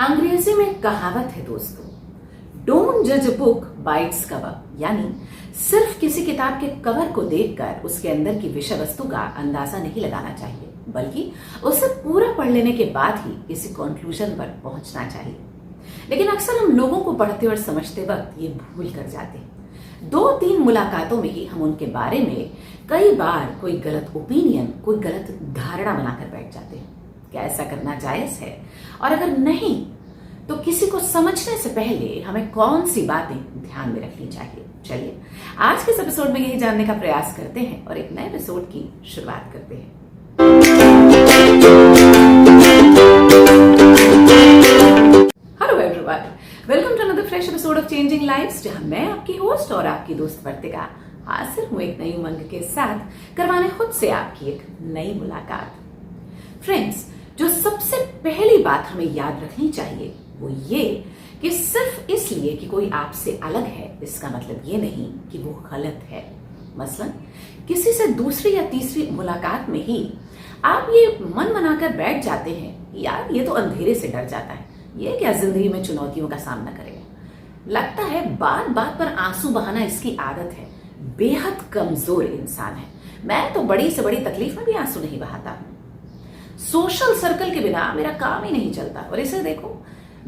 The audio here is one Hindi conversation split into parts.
अंग्रेजी में कहावत है दोस्तों, डोंट जज a book by its cover. यानी सिर्फ किसी किताब के कवर को देखकर उसके अंदर की विषय वस्तु का अंदाजा नहीं लगाना चाहिए, बल्कि उसे पूरा पढ़ लेने के बाद ही किसी कंक्लूजन पर पहुंचना चाहिए। लेकिन अक्सर हम लोगों को पढ़ते और समझते वक्त ये भूल कर जाते हैं। 2-3 मुलाकातों में ही हम उनके बारे में कई बार कोई गलत ओपिनियन, कोई गलत धारणा बनाकर बैठ जाते हैं। क्या ऐसा करना जायज है? और अगर नहीं, तो किसी को समझने से पहले हमें कौन सी बातें ध्यान में रखनी चाहिए? चलिए आज के इस एपिसोड में यही जानने का प्रयास करते हैं और एक नए एपिसोड की शुरुआत करते हैं। Hello everyone, welcome to another fresh episode of changing lives, जहां मैं आपकी होस्ट और आपकी दोस्त वर्तिका हाजिर हूं एक नई उमंग के साथ करवाने खुद से आपकी एक नई मुलाकात। फ्रेंड्स, जो सबसे पहली बात हमें याद रखनी चाहिए वो ये कि सिर्फ इसलिए कि कोई आपसे अलग है, इसका मतलब ये नहीं कि वो गलत है। मसलन किसी से दूसरी या तीसरी मुलाकात में ही आप ये मन बनाकर बैठ जाते हैं, यार ये तो अंधेरे से डर जाता है, ये क्या जिंदगी में चुनौतियों का सामना करेगा। लगता है बात बात पर आंसू बहाना इसकी आदत है, बेहद कमजोर इंसान है, मैं तो बड़ी से बड़ी तकलीफ में भी आंसू नहीं बहाता हूं, सोशल सर्कल के बिना मेरा काम ही नहीं चलता, और इसे देखो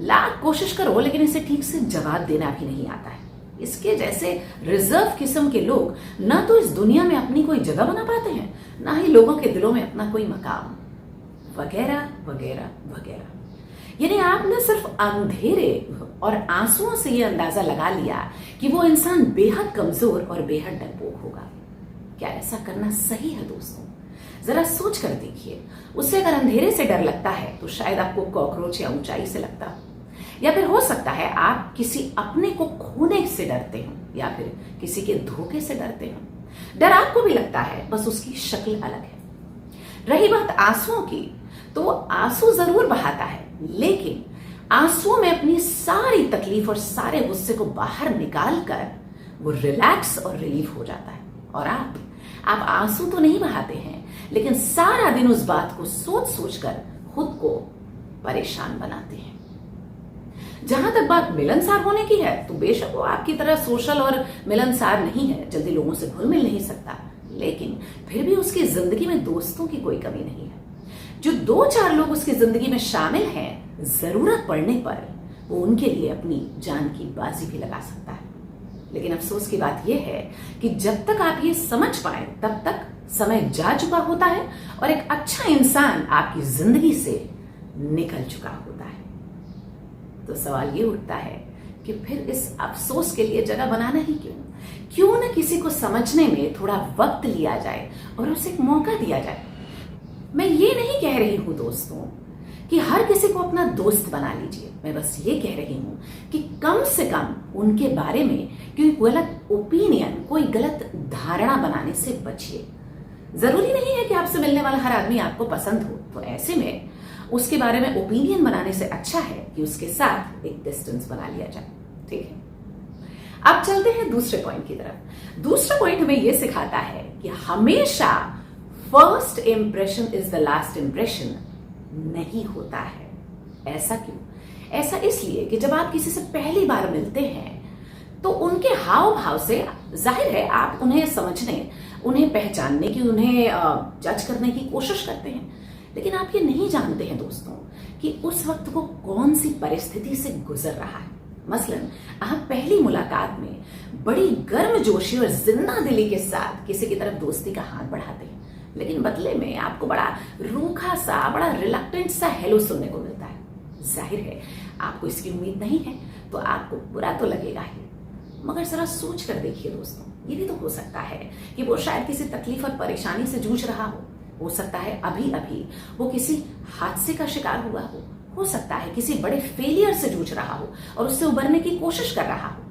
लाख कोशिश करो लेकिन इसे ठीक से जवाब देना भी नहीं आता है। इसके जैसे रिजर्व किस्म के लोग ना तो इस दुनिया में अपनी कोई जगह बना पाते हैं, ना ही लोगों के दिलों में अपना कोई मकाम, वगैरह वगैरह वगैरह। यानी आपने सिर्फ अंधेरे और आंसुओं से यह अंदाजा लगा लिया कि वो इंसान बेहद कमजोर और बेहद डरपोक होगा। क्या ऐसा करना सही है दोस्तों? जरा सोच कर देखिए, उससे अगर अंधेरे से डर लगता है तो शायद आपको कॉकरोच या ऊंचाई से लगता हो, या फिर हो सकता है आप किसी अपने को खोने से डरते हो, या फिर किसी के धोखे से डरते हो। डर आपको भी लगता है, बस उसकी शक्ल अलग है। रही बात आंसुओं की, तो वो आंसू जरूर बहाता है, लेकिन आंसुओं में अपनी सारी तकलीफ और सारे गुस्से को बाहर निकाल कर वो रिलैक्स और रिलीफ हो जाता है। और आप आंसू तो नहीं बहाते हैं, लेकिन सारा दिन उस बात को सोच सोच कर खुद को परेशान बनाते हैं। जहां तक बात मिलनसार होने की है, तो बेशक वो आपकी तरह सोशल और मिलनसार नहीं है, जल्दी लोगों से घुल मिल नहीं सकता, लेकिन फिर भी उसकी जिंदगी में दोस्तों की कोई कमी नहीं है। जो 2-4 लोग उसकी जिंदगी में शामिल हैं, जरूरत पड़ने पर वो उनके लिए अपनी जान की बाजी भी लगा सकता है। लेकिन अफसोस की बात यह है कि जब तक आप ये समझ पाए तब तक समय जा चुका होता है और एक अच्छा इंसान आपकी जिंदगी से निकल चुका होता है। तो सवाल ये उठता है कि फिर इस अफसोस के लिए जगह बनाना ही क्यों न किसी को समझने में थोड़ा वक्त लिया जाए और उसे एक मौका दिया जाए। मैं ये नहीं कह रही हूं दोस्तों कि हर किसी को अपना दोस्त बना लीजिए, मैं बस ये कह रही हूं कि कम से कम उनके बारे में कोई गलत ओपिनियन, कोई गलत धारणा बनाने से बचिए। जरूरी नहीं है कि आपसे मिलने वाला हर आदमी आपको पसंद हो, तो ऐसे में उसके बारे में ओपिनियन बनाने से अच्छा है कि उसके साथ एक डिस्टेंस बना लिया जाए। ठीक है, अब चलते हैं दूसरे पॉइंट की तरफ। दूसरा पॉइंट हमें यह सिखाता है कि हमेशा first impression is the last impression नहीं होता है। ऐसा क्यों? ऐसा इसलिए कि जब आप किसी से पहली बार मिलते हैं तो उनके हाव भाव से जाहिर है आप उन्हें समझने, उन्हें पहचानने की, उन्हें जज करने की कोशिश करते हैं, लेकिन आप ये नहीं जानते हैं दोस्तों कि उस वक्त वो कौन सी परिस्थिति से गुजर रहा है। मसलन आप पहली मुलाकात में बड़ी गर्मजोशी और जिंदा दिली के साथ किसी की तरफ दोस्ती का हाथ बढ़ाते हैं, लेकिन बदले में आपको बड़ा रूखा सा, बड़ा रिलक्टेंट सा हेलो सुनने को मिलता है। जाहिर है आपको इसकी उम्मीद नहीं है, तो आपको बुरा तो लगेगा ही, मगर जरा सोच कर देखिए दोस्तों, ये भी तो हो सकता है कि वो शायद किसी तकलीफ और परेशानी से जूझ रहा हो सकता है अभी अभी वो किसी हादसे का शिकार हो सकता है किसी बड़े फेलियर से जूझ रहा हो और उससे उबरने की कोशिश कर रहा हो,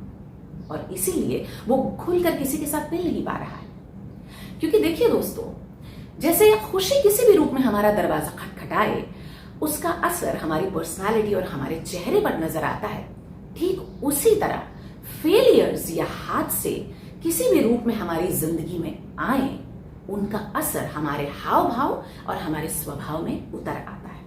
और इसीलिए वो खुलकर किसी के साथ मिल नहीं पा रहा है। क्योंकि देखिए दोस्तों, जैसे खुशी किसी भी रूप में हमारा दरवाजा खटखटाए, उसका असर हमारी पर्सनालिटी और हमारे चेहरे पर नजर आता है, ठीक उसी तरह फेलियर्स या हादसे किसी भी रूप में हमारी जिंदगी में आए, उनका असर हमारे हाव भाव और हमारे स्वभाव में उतर आता है।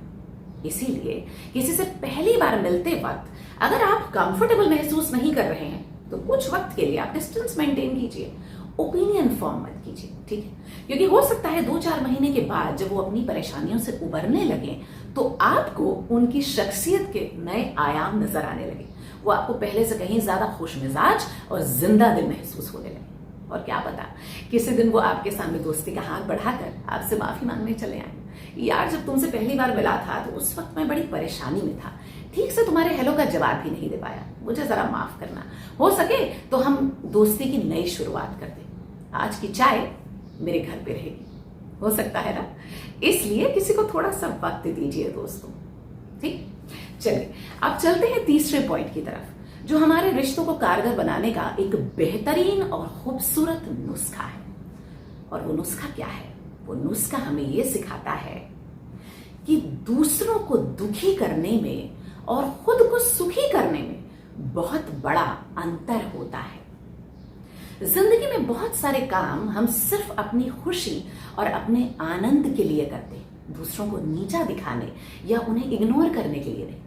इसीलिए किसी से पहली बार मिलते वक्त अगर आप कंफर्टेबल महसूस नहीं कर रहे हैं तो कुछ वक्त के लिए आप डिस्टेंस मेंटेन कीजिए, ओपिनियन फॉर्म मत कीजिए, ठीक है? क्योंकि हो सकता है 2-4 महीने के बाद जब वो अपनी परेशानियों से उबरने लगे तो आपको उनकी शख्सियत के नए आयाम नजर आने लगे। वो आपको पहले से कहीं ज्यादा खुश मिजाज और जिंदा दिल महसूस होने लगे। और क्या पता किसी दिन वो आपके सामने दोस्ती का हाथ बढ़ाकर आपसे माफी मांगने चले आए, यार जब तुमसे पहली बार मिला था तो उस वक्त मैं बड़ी परेशानी में था, ठीक से तुम्हारे हेलो का जवाब भी नहीं दे पाया, मुझे जरा माफ करना, हो सके तो हम दोस्ती की नई शुरुआत कर दें, आज की चाय मेरे घर पे रहेगी, हो सकता है ना? इसलिए किसी को थोड़ा सा वक्त दीजिए दोस्तों, ठीक? चलिए अब चलते हैं तीसरे पॉइंट की तरफ, जो हमारे रिश्तों को कारगर बनाने का एक बेहतरीन और खूबसूरत नुस्खा है। और वो नुस्खा क्या है? वो नुस्खा हमें ये सिखाता है कि दूसरों को दुखी करने में और खुद को सुखी करने में बहुत बड़ा अंतर होता है। जिंदगी में बहुत सारे काम हम सिर्फ अपनी खुशी और अपने आनंद के लिए करते हैं, दूसरों को नीचा दिखाने या उन्हें इग्नोर करने के लिए नहीं।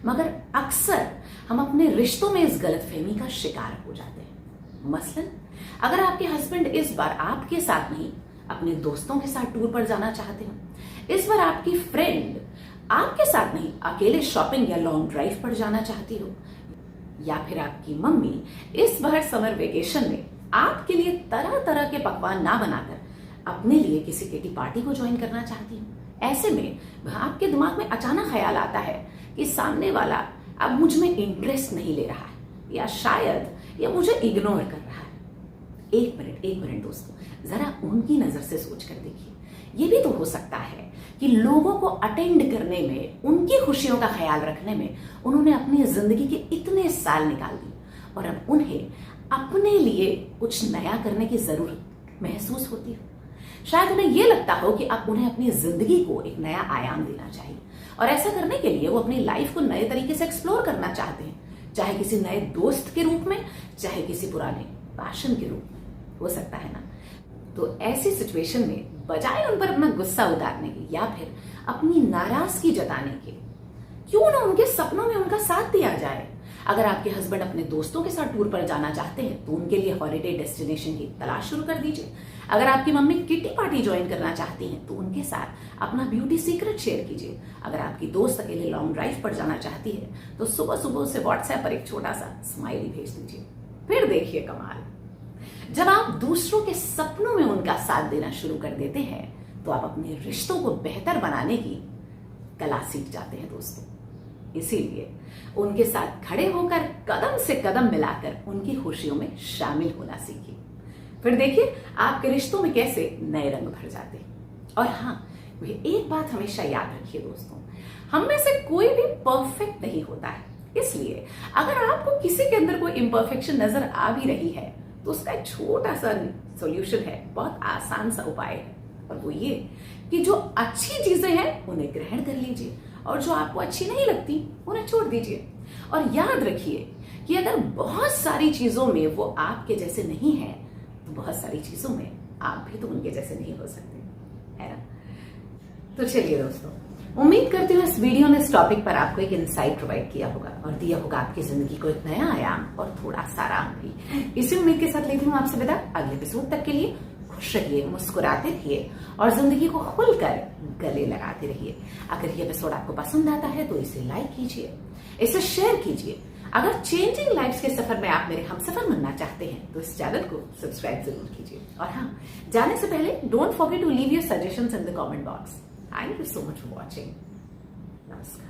मगर अक्सर हम अपने रिश्तों में इस गलतफहमी का शिकार हो जाते हैं। मसलन अगर आपके हस्बैंड इस बार आपके साथ नहीं अपने दोस्तों के साथ टूर पर जाना चाहते हो, इस बार आपकी फ्रेंड आपके साथ नहीं अकेले शॉपिंग या लॉन्ग ड्राइव पर जाना चाहती हो, या फिर आपकी मम्मी इस बार समर वेकेशन में आपके लिए तरह तरह के पकवान ना बनाकर अपने लिए किसी किटी पार्टी को ज्वाइन करना चाहती हो, ऐसे में आपके दिमाग में अचानक ख्याल आता है कि सामने वाला अब मुझ में इंटरेस्ट नहीं ले रहा है या शायद या मुझे इग्नोर कर रहा है। एक मिनट दोस्तों, जरा उनकी नजर से सोच कर देखिए, ये भी तो हो सकता है कि लोगों को अटेंड करने में, उनकी खुशियों का ख्याल रखने में उन्होंने अपनी जिंदगी के इतने साल निकाल दिए और अब उन्हें अपने लिए कुछ नया करने की जरूरत महसूस होती हो। शायद उन्हें यह लगता हो कि अब उन्हें अपनी जिंदगी को एक नया आयाम देना चाहिए और ऐसा करने के लिए वो अपनी लाइफ को नए तरीके से एक्सप्लोर करना चाहते हैं, चाहे किसी नए दोस्त के रूप में, चाहे किसी पुराने पैशन के रूप में, हो सकता है ना? तो ऐसी सिचुएशन में बजाय उन पर अपना गुस्सा उतारने के या फिर अपनी नाराजगी जताने के, क्यों ना उनके सपनों में उनका साथ दिया जाए। अगर आपके हस्बैंड अपने दोस्तों के साथ टूर पर जाना चाहते हैं तो उनके लिए हॉलिडे डेस्टिनेशन की तलाश शुरू कर दीजिए। अगर आपकी मम्मी किटी पार्टी ज्वाइन करना चाहती हैं तो उनके साथ अपना ब्यूटी सीक्रेट शेयर कीजिए। अगर आपकी दोस्त अकेले लॉन्ग ड्राइव पर जाना चाहती है तो सुबह सुबह उसे व्हाट्सएप पर एक छोटा सा स्माइली भेज दीजिए। फिर देखिए कमाल, जब आप दूसरों के सपनों में उनका साथ देना शुरू कर देते हैं तो आप अपने रिश्तों को बेहतर बनाने की कला सीख जाते हैं दोस्तों। इसीलिए उनके साथ खड़े होकर कदम से कदम मिलाकर उनकी खुशियों में शामिल होना सीखिए। फिर देखिए आपके रिश्तों में कैसे नए रंग भर जाते हैं। और हाँ, एक बात हमेशा याद रखिए दोस्तों, हम में से कोई भी परफेक्ट नहीं होता है, इसलिए अगर आपको किसी के अंदर कोई इम्परफेक्शन नजर आ भी रही है तो उसका एक छोटा सा सॉल्यूशन है, बहुत आसान सा उपाय है, और वो ये कि जो अच्छी चीजें हैं उन्हें ग्रहण कर लीजिए और जो आपको अच्छी नहीं लगती उन्हें छोड़ दीजिए। और याद रखिए कि अगर बहुत सारी चीजों में वो आपके जैसे नहीं है तो बहुत सारी चीजों में आप भी तो उनके जैसे नहीं हो सकते, है ना? तो चलिए दोस्तों, उम्मीद करती हूँ इस वीडियो ने इस टॉपिक पर आपको एक इंसाइट प्रोवाइड किया होगा और दिया होगा आपकी जिंदगी को एक नया आयाम और थोड़ा सा आराम भी। इसी उम्मीद के साथ लेती हूँ आपसे विदा। अगले एपिसोड तक के लिए खुश रहिए, मुस्कुराते रहिए और जिंदगी को खुलकर गले लगाते रहिए। अगर ये एपिसोड आपको पसंद आता है तो इसे लाइक कीजिए, इसे शेयर कीजिए। अगर चेंजिंग लाइफ्स के सफर में आप मेरे हमसफर बनना चाहते हैं तो इस चैनल को सब्सक्राइब जरूर कीजिए। और हाँ, जाने से पहले don't forget to leave your suggestions in the comment box. Thank you so much for watching. नमस्कार।